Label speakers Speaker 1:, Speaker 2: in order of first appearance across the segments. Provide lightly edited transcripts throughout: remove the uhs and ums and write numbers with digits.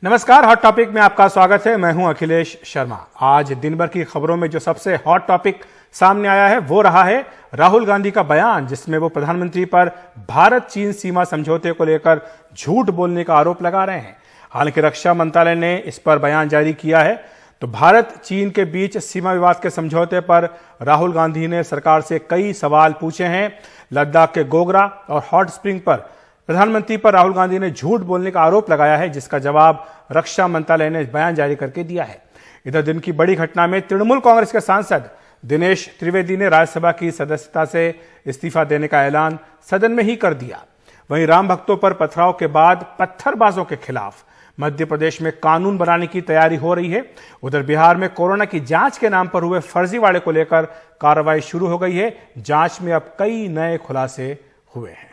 Speaker 1: नमस्कार, hot topic में आपका स्वागत है। मैं हूं अखिलेश शर्मा। आज दिन भर की खबरों में जो सबसे हॉट टॉपिक सामने आया है वो रहा है राहुल गांधी का बयान, जिसमें वो प्रधानमंत्री पर भारत चीन सीमा समझौते को लेकर झूठ बोलने का आरोप लगा रहे हैं। हालांकि रक्षा मंत्रालय ने इस पर बयान जारी किया है। तो भारत चीन के बीच सीमा विवाद के समझौते पर राहुल गांधी ने सरकार से कई सवाल पूछे हैं। लद्दाख के गोगरा और हॉट स्प्रिंग पर प्रधानमंत्री पर राहुल गांधी ने झूठ बोलने का आरोप लगाया है, जिसका जवाब रक्षा मंत्रालय ने बयान जारी करके दिया है। इधर दिन की बड़ी घटना में तृणमूल कांग्रेस के सांसद दिनेश त्रिवेदी ने राज्यसभा की सदस्यता से इस्तीफा देने का ऐलान सदन में ही कर दिया। वहीं राम भक्तों पर पथराव के बाद पत्थरबाजों के खिलाफ मध्य प्रदेश में कानून बनाने की तैयारी हो रही है। उधर बिहार में कोरोना की जांच के नाम पर हुए फर्जीवाड़े को लेकर कार्रवाई शुरू हो गई है। जांच में अब कई नए खुलासे हुए हैं।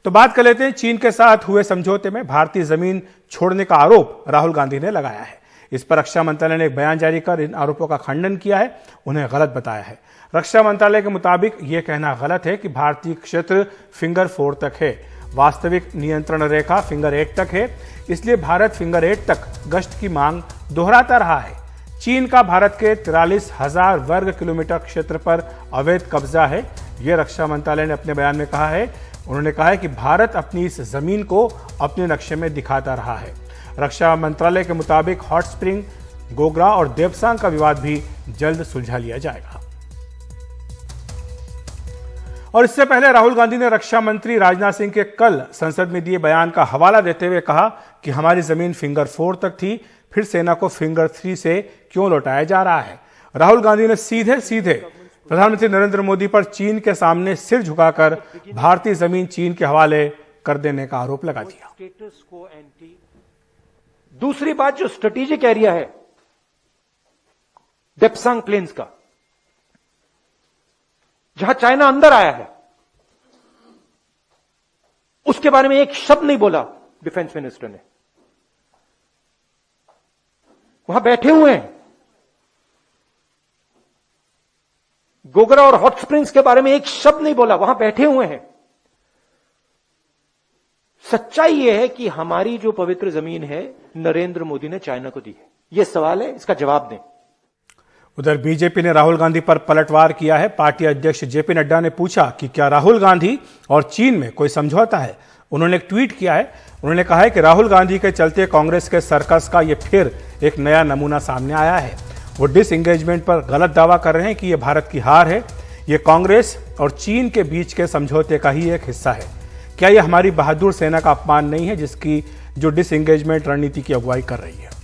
Speaker 1: तो बात कर लेते हैं चीन के साथ हुए समझौते में भारतीय जमीन छोड़ने का आरोप राहुल गांधी ने लगाया है। इस पर रक्षा मंत्रालय ने एक बयान जारी कर इन आरोपों का खंडन किया है, उन्हें गलत बताया है। रक्षा मंत्रालय के मुताबिक यह कहना गलत है कि भारतीय क्षेत्र फिंगर 4 तक है। वास्तविक नियंत्रण रेखा फिंगर 8 तक है, इसलिए भारत फिंगर 8 तक गश्त की मांग दोहराता रहा है। चीन का भारत के 43,000 वर्ग किलोमीटर क्षेत्र पर अवैध कब्जा है, यह रक्षा मंत्रालय ने अपने बयान में कहा है। उन्होंने कहा है कि भारत अपनी इस जमीन को अपने नक्शे में दिखाता रहा है। रक्षा मंत्रालय के मुताबिक हॉट स्प्रिंग, गोगरा और देवसांग का विवाद भी जल्द सुलझा लिया जाएगा। और इससे पहले राहुल गांधी ने रक्षा मंत्री राजनाथ सिंह के कल संसद में दिए बयान का हवाला देते हुए कहा कि हमारी जमीन फिंगर 4 तक थी, फिर सेना को फिंगर 3 से क्यों लौटाया जा रहा है। राहुल गांधी ने सीधे सीधे प्रधानमंत्री नरेंद्र मोदी पर चीन के सामने सिर झुकाकर भारतीय जमीन चीन के हवाले कर देने का आरोप लगा दिया।
Speaker 2: दूसरी बात, जो स्ट्रेटेजिक एरिया है देप्सांग प्लेन्स का, जहां चाइना अंदर आया है, उसके बारे में एक शब्द नहीं बोला डिफेंस मिनिस्टर ने। वहां बैठे हुए हैं। गोगरा और हॉट स्प्रिंग्स के बारे में एक शब्द नहीं बोला, वहां बैठे हुए हैं। सच्चाई यह है कि हमारी जो पवित्र जमीन है नरेंद्र मोदी ने चाइना को दी है। यह सवाल है, इसका जवाब दें।
Speaker 1: उधर बीजेपी ने राहुल गांधी पर पलटवार किया है। पार्टी अध्यक्ष जेपी नड्डा ने पूछा कि क्या राहुल गांधी और चीन में कोई समझौता है। उन्होंने एक ट्वीट किया है। उन्होंने कहा है कि राहुल गांधी के चलते कांग्रेस के सर्कस का यह फिर एक नया नमूना सामने आया है। वो डिसएंगेजमेंट पर गलत दावा कर रहे हैं कि यह भारत की हार है। यह कांग्रेस और चीन के बीच के समझौते का ही एक हिस्सा है। क्या यह हमारी बहादुर सेना का अपमान नहीं है, जिसकी जो डिसएंगेजमेंट रणनीति की अगुवाई कर रही है।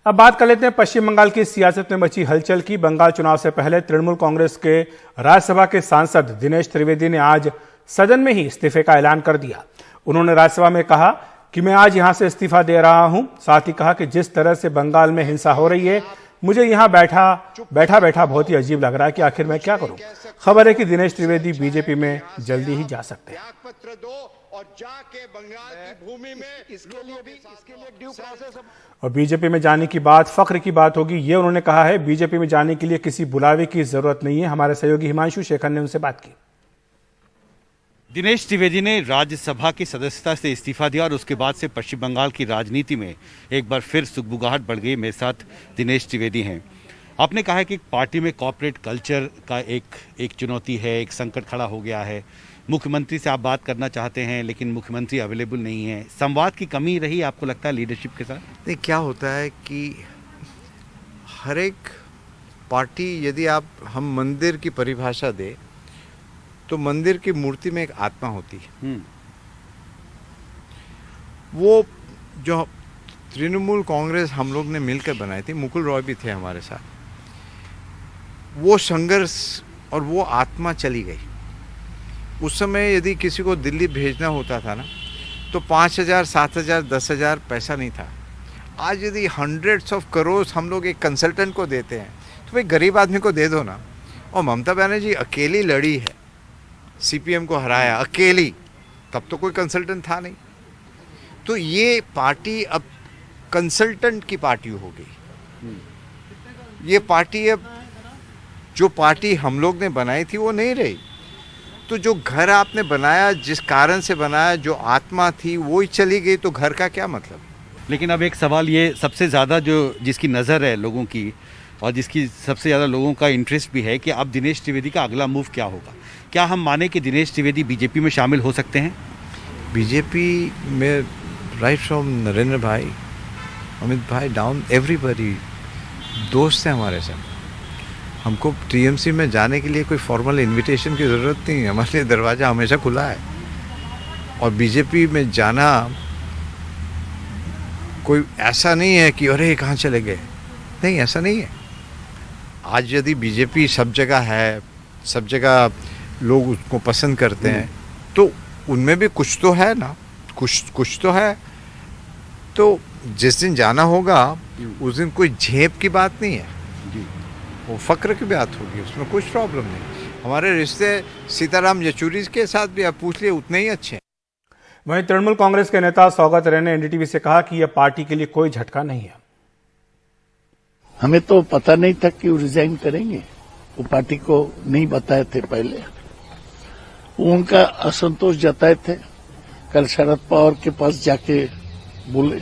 Speaker 1: अब बात कर लेते हैं पश्चिम बंगाल की सियासत में मची हलचल की। बंगाल चुनाव से पहले तृणमूल कांग्रेस के राज्यसभा के सांसद दिनेश त्रिवेदी ने आज सदन में ही इस्तीफे का ऐलान कर दिया। उन्होंने राज्यसभा में कहा कि मैं आज यहां से इस्तीफा दे रहा हूं। साथ ही कहा कि जिस तरह से बंगाल में हिंसा हो रही है, मुझे यहां बैठा बहुत ही अजीब लग रहा है कि आखिर मैं क्या करूं। खबर है कि दिनेश त्रिवेदी बीजेपी में जल्दी ही जा सकते हैं।
Speaker 3: और जाके बंगाल की भूमि में इसके लिए ड्यू प्रोसेस।
Speaker 1: और बीजेपी में जाने की बात फख्र की बात होगी, ये उन्होंने कहा है। बीजेपी में जाने के लिए किसी बुलावे की जरूरत नहीं है। हमारे सहयोगी हिमांशु शेखर ने उनसे बात की।
Speaker 4: दिनेश त्रिवेदी ने राज्यसभा की सदस्यता से इस्तीफा दिया और उसके बाद से पश्चिम बंगाल की राजनीति में एक बार फिर सुगबुगाहट बढ़ गई। मेरे साथ दिनेश त्रिवेदी हैं। आपने कहा है कि पार्टी में कॉर्पोरेट कल्चर का एक चुनौती है, एक संकट खड़ा हो गया है। मुख्यमंत्री से आप बात करना चाहते हैं, लेकिन मुख्यमंत्री अवेलेबल नहीं है। संवाद की कमी रही आपको लगता है लीडरशिप के साथ?
Speaker 5: नहीं, क्या होता है कि हर एक पार्टी, यदि हम मंदिर की परिभाषा दे तो मंदिर की मूर्ति में एक आत्मा होती है। वो जो तृणमूल कांग्रेस हम लोग ने मिलकर बनाई थी, मुकुल रॉय भी थे हमारे साथ, वो संघर्ष और वो आत्मा चली गई। उस समय यदि किसी को दिल्ली भेजना होता था ना, तो 5,000, 7,000, 10,000 पैसा नहीं था। आज यदि हंड्रेड्स ऑफ करोड़ हम लोग एक कंसल्टेंट को देते हैं, तो भाई गरीब आदमी को दे दो ना। और ममता बनर्जी अकेली लड़ी है, सीपीएम को हराया अकेली, तब तो कोई कंसल्टेंट था नहीं। तो ये पार्टी अब कंसल्टेंट की पार्टी हो गई। ये पार्टी अब जो पार्टी हम लोग ने बनाई थी वो नहीं रही। तो जो घर आपने बनाया, जिस कारण से बनाया, जो आत्मा थी वो ही चली गई, तो घर का क्या मतलब।
Speaker 4: लेकिन अब एक सवाल ये सबसे ज़्यादा जो जिसकी नज़र है लोगों की और जिसकी सबसे ज़्यादा लोगों का इंटरेस्ट भी है कि अब दिनेश त्रिवेदी का अगला मूव क्या होगा। क्या हम माने कि दिनेश त्रिवेदी बीजेपी में शामिल हो सकते हैं?
Speaker 5: बीजेपी में राइट फ्रॉम नरेंद्र भाई, अमित भाई डाउन, एवरीबॉडी दोस्त हैं हमारे साथ। हमको टीएमसी में जाने के लिए कोई फॉर्मल इनविटेशन की ज़रूरत नहीं है, हमारे लिए दरवाज़ा हमेशा खुला है। और बीजेपी में जाना कोई ऐसा नहीं है कि अरे कहाँ चले गए, नहीं, ऐसा नहीं है। आज यदि बीजेपी सब जगह है, सब जगह लोग उसको पसंद करते हैं, तो उनमें भी कुछ तो है ना, कुछ तो है। तो जिस दिन जाना होगा उस दिन कोई झेप की बात नहीं है, वो फक्र की बात होगी, उसमें कुछ प्रॉब्लम नहीं। हमारे रिश्ते सीताराम येचुरी के साथ भी आप पूछ लिए उतने ही अच्छे हैं।
Speaker 1: वहीं तृणमूल कांग्रेस के नेता सौगत राय ने एनडीटीवी से कहा कि यह पार्टी के लिए कोई झटका नहीं है।
Speaker 6: हमें तो पता नहीं था कि वो रिजाइन करेंगे, वो पार्टी को नहीं बताए थे पहले। वो उनका असंतोष जताए थे, कल शरद पवार के पास जाके बोले,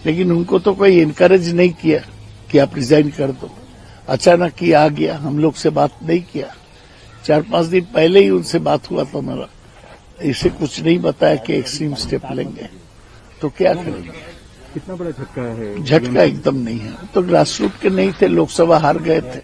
Speaker 6: लेकिन उनको तो कोई इनकरेज नहीं किया कि आप रिजाइन कर दो। अचानक ही आ गया, हम लोग से बात नहीं किया। 4-5 दिन पहले ही उनसे बात हुआ था मेरा, इसे कुछ नहीं बताया कि एक्सट्रीम स्टेप लेंगे, तो क्या करेंगे।
Speaker 7: कितना बड़ा झटका है?
Speaker 6: झटका एकदम नहीं है, तो ग्रासरूट के नहीं थे, लोकसभा हार गए थे।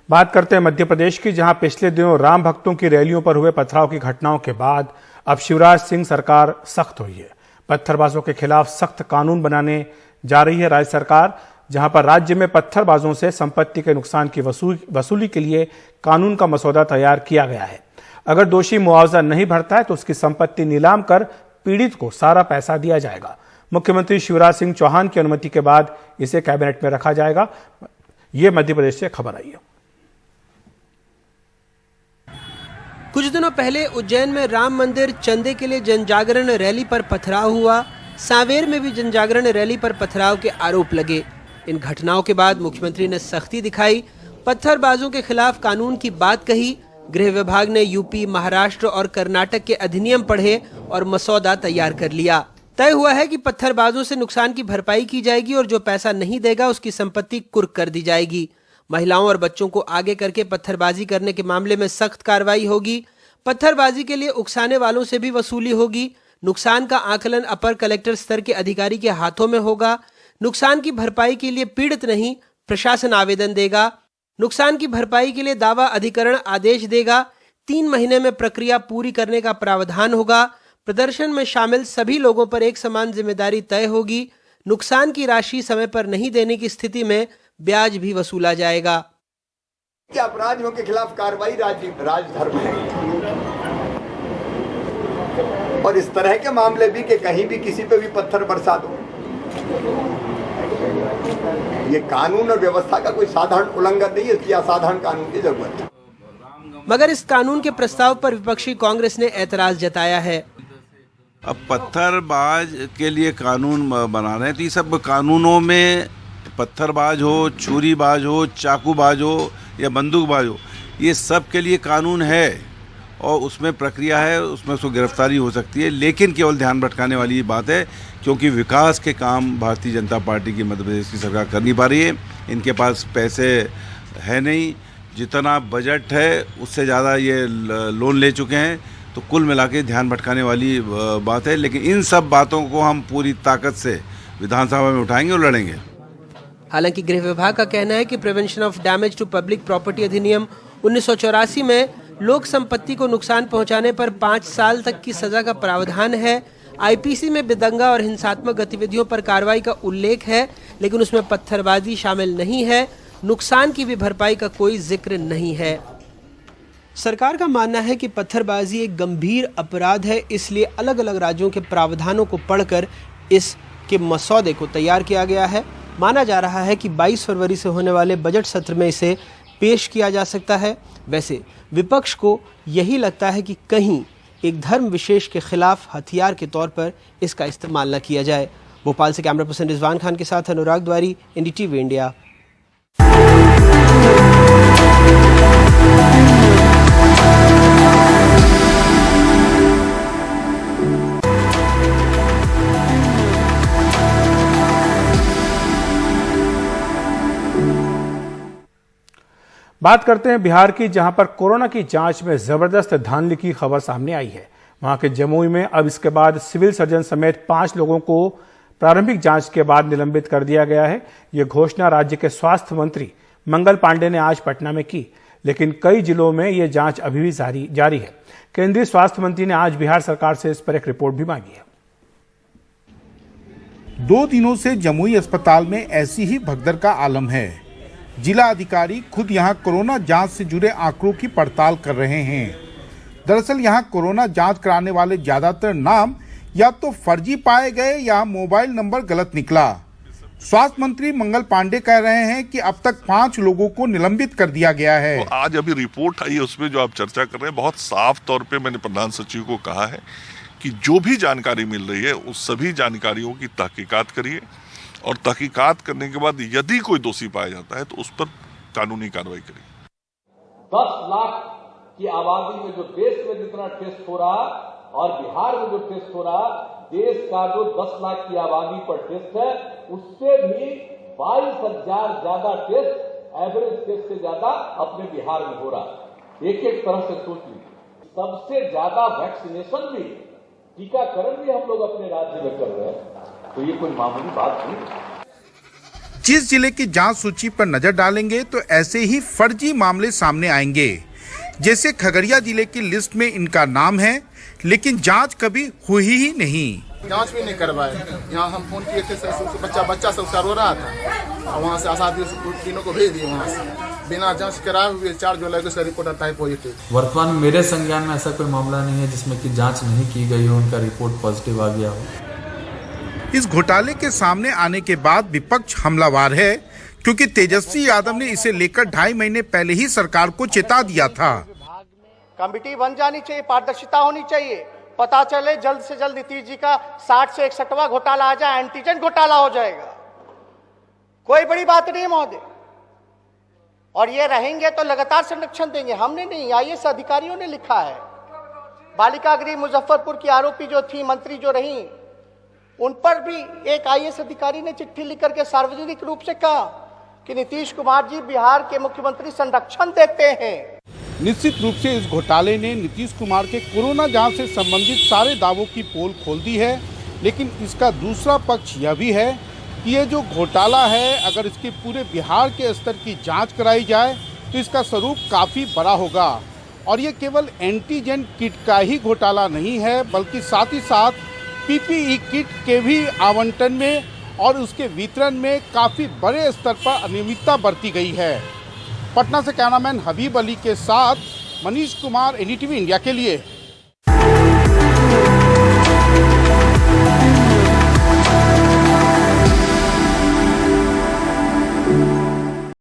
Speaker 1: बात करते हैं मध्य प्रदेश की, जहां पिछले दिनों राम भक्तों की रैलियों पर हुए पथराव की घटनाओं के बाद अब शिवराज सिंह सरकार सख्त हुई है। पत्थरबाजों के खिलाफ सख्त कानून बनाने जा रही है राज्य सरकार, जहां पर राज्य में पत्थरबाजों से संपत्ति के नुकसान की वसूली के लिए कानून का मसौदा तैयार किया गया है। अगर दोषी मुआवजा नहीं भरता है तो उसकी संपत्ति नीलाम कर पीड़ित को सारा पैसा दिया जाएगा। मुख्यमंत्री शिवराज सिंह चौहान की अनुमति के बाद इसे कैबिनेट में रखा जाएगा। यह मध्य प्रदेश से खबर आई है।
Speaker 8: कुछ दिनों पहले उज्जैन में राम मंदिर चंदे के लिए जनजागरण रैली पर पथराव हुआ। सांवेर में भी जनजागरण रैली पर पथराव के आरोप लगे। इन घटनाओं के बाद मुख्यमंत्री ने सख्ती दिखाई, पत्थरबाजों के खिलाफ कानून की बात कही। गृह विभाग ने यूपी, महाराष्ट्र और कर्नाटक के अधिनियम पढ़े और मसौदा तैयार कर लिया। तय हुआ है कि पत्थरबाजों से नुकसान की भरपाई की जाएगी और जो पैसा नहीं देगा उसकी संपत्ति कुर्क कर दी जाएगी। महिलाओं और बच्चों को आगे करके पत्थरबाजी करने के मामले में सख्त कार्रवाई होगी। पत्थरबाजी के लिए उकसाने वालों से भी वसूली होगी। नुकसान का आकलन अपर कलेक्टर स्तर के अधिकारी के हाथों में होगा। नुकसान की भरपाई के लिए पीड़ित नहीं, प्रशासन आवेदन देगा। नुकसान की भरपाई के लिए दावा अधिकरण आदेश देगा। 3 महीने में प्रक्रिया पूरी करने का प्रावधान होगा। प्रदर्शन में शामिल सभी लोगों पर एक समान जिम्मेदारी तय होगी। नुकसान की राशि समय पर नहीं देने की स्थिति में ब्याज भी वसूला जाएगा।
Speaker 3: अपराधियों के खिलाफ कार्रवाई राजधर्म है, और इस तरह के मामले भी कि कहीं भी किसी पे भी पत्थर बरसा दो, ये कानून और व्यवस्था का कोई साधारण उल्लंघन नहीं है, इसलिए असाधारण कानून की जरूरत है।
Speaker 8: मगर इस कानून के प्रस्ताव पर विपक्षी कांग्रेस ने ऐतराज जताया है।
Speaker 9: अब पत्थरबाज के लिए कानून बना रहे हैं, तो ये सब कानूनों में पत्थरबाज हो, छुरीबाज हो, चाकूबाज हो या बंदूकबाज हो, ये सब के लिए कानून है और उसमें प्रक्रिया है, उसमें उसको गिरफ्तारी हो सकती है। लेकिन केवल ध्यान भटकाने वाली बात है, क्योंकि विकास के काम भारतीय जनता पार्टी की मध्य प्रदेश की सरकार कर नहीं पा रही है। इनके पास पैसे है नहीं, जितना बजट है उससे ज़्यादा ये लोन ले चुके हैं, तो कुल मिला के ध्यान भटकाने वाली बात है। लेकिन इन सब बातों को हम पूरी ताकत से विधानसभा में उठाएंगे और लड़ेंगे।
Speaker 8: हालांकि गृह विभाग का कहना है कि prevention of damage to public property अधिनियम 1984 में लोक संपत्ति को नुकसान पहुंचाने पर 5 साल तक की सजा का प्रावधान है। आईपीसी में बेदंगा और हिंसात्मक गतिविधियों पर कार्रवाई का उल्लेख है, लेकिन उसमें पत्थरबाजी शामिल नहीं है। नुकसान की भी भरपाई का कोई जिक्र नहीं है। सरकार का मानना है कि पत्थरबाजी एक गंभीर अपराध है, इसलिए अलग अलग राज्यों के प्रावधानों को पढ़कर इसके मसौदे को तैयार किया गया है। माना जा रहा है कि 22 फरवरी से होने वाले बजट सत्र में इसे पेश किया जा सकता है। वैसे विपक्ष को यही लगता है कि कहीं एक धर्म विशेष के खिलाफ हथियार के तौर पर इसका इस्तेमाल न किया जाए। भोपाल से कैमरा पर्सन रिजवान खान के साथ अनुराग द्वारी, एनडीटीवी इंडिया।
Speaker 1: बात करते हैं बिहार की, जहां पर कोरोना की जांच में जबरदस्त धांधली की खबर सामने आई है। वहां के जमुई में अब इसके बाद सिविल सर्जन समेत 5 लोगों को प्रारंभिक जांच के बाद निलंबित कर दिया गया है। यह घोषणा राज्य के स्वास्थ्य मंत्री मंगल पांडे ने आज पटना में की, लेकिन कई जिलों में यह जांच अभी भी जारी है। केंद्रीय स्वास्थ्य मंत्री ने आज बिहार सरकार से इस पर एक रिपोर्ट भी मांगी है।
Speaker 10: 2 दिनों से जमुई अस्पताल में ऐसी ही भगदड़ का आलम है। जिला अधिकारी खुद यहां कोरोना जांच से जुड़े आंकड़ों की पड़ताल कर रहे हैं। दरअसल यहां कोरोना जांच कराने वाले ज्यादातर नाम या तो फर्जी पाए गए या मोबाइल नंबर गलत निकला। स्वास्थ्य मंत्री मंगल पांडे कह रहे हैं कि अब तक 5 लोगों को निलंबित कर दिया गया है।
Speaker 11: तो आज अभी रिपोर्ट आई है, उसमें जो आप चर्चा कर रहे हैं, बहुत साफ तौर पे मैंने प्रधान सचिव को कहा है कि जो भी जानकारी मिल रही है उस सभी जानकारियों की तहकीकात करिए और तहकीकात करने के बाद यदि कोई दोषी पाया जाता है तो उस पर कानूनी कार्रवाई करिए।
Speaker 12: 10 लाख की आबादी में जो देश में जितना टेस्ट हो रहा और बिहार में जो टेस्ट हो रहा, देश का जो 10 लाख की आबादी पर टेस्ट है उससे भी 22,000 ज्यादा टेस्ट, एवरेज टेस्ट से ज्यादा अपने बिहार में हो रहा। एक तरह से सोच लीजिए, सबसे ज्यादा वैक्सीनेशन भी, टीकाकरण भी हम लोग अपने राज्य में कर रहे हैं, तो ये कोई मामूली बात नहीं।
Speaker 10: जिस जिले की जांच सूची पर नजर डालेंगे तो ऐसे ही फर्जी मामले सामने आएंगे। जैसे खगड़िया जिले की लिस्ट में इनका नाम है, लेकिन जांच कभी हुई ही नहीं।
Speaker 13: जांच भी नहीं करवाए। यहाँ हम फोन किए थे, बच्चा सब रो रहा था और वहाँ से आसादी तीनों को भेज दिए। वहाँ से बिना जांच कराए हुए 4 जुलाई को रिपोर्ट आता है पॉजिटिव।
Speaker 14: वर्तमान में मेरे संज्ञान में ऐसा कोई मामला नहीं है जिसमें कि जांच नहीं की गई हो, उनका रिपोर्ट पॉजिटिव आ गया हो।
Speaker 10: इस घोटाले के सामने आने के बाद विपक्ष हमलावर है, क्योंकि तेजस्वी यादव ने इसे लेकर 2.5 महीने पहले ही सरकार को चेता दिया था।
Speaker 15: कमेटी बन जानी चाहिए, पारदर्शिता होनी चाहिए, पता चले जल्द से जल्द नीतीश जी का 60 से 61वां घोटाला आ जाए, एंटीजन घोटाला हो जाएगा। कोई बड़ी बात नहीं है महोदय, और ये रहेंगे तो लगातार संरक्षण देंगे। हमने नहीं, आईएएस अधिकारियों ने लिखा है। बालिका गृह मुजफ्फरपुर की आरोपी जो थी, मंत्री जो रही, उन पर भी एक आईएएस अधिकारी ने चिट्ठी लिख करके सार्वजनिक रूप से कहा कि नीतीश कुमार जी बिहार के मुख्यमंत्री संरक्षण देते हैं।
Speaker 10: निश्चित रूप से इस घोटाले ने नीतीश कुमार के कोरोना जांच से संबंधित सारे दावों की पोल खोल दी है, लेकिन इसका दूसरा पक्ष यह भी है कि ये जो घोटाला है, अगर इसके पूरे बिहार के स्तर की जांच कराई जाए तो इसका स्वरूप काफ़ी बड़ा होगा। और ये केवल एंटीजन किट का ही घोटाला नहीं है, बल्कि साथ ही साथ पीपीई किट के भी आवंटन में और उसके वितरण में काफ़ी बड़े स्तर पर अनियमितता बरती गई है। पटना से कैमरामैन हबीब अली के साथ मनीष कुमार, एनडीटीवी इंडिया के लिए।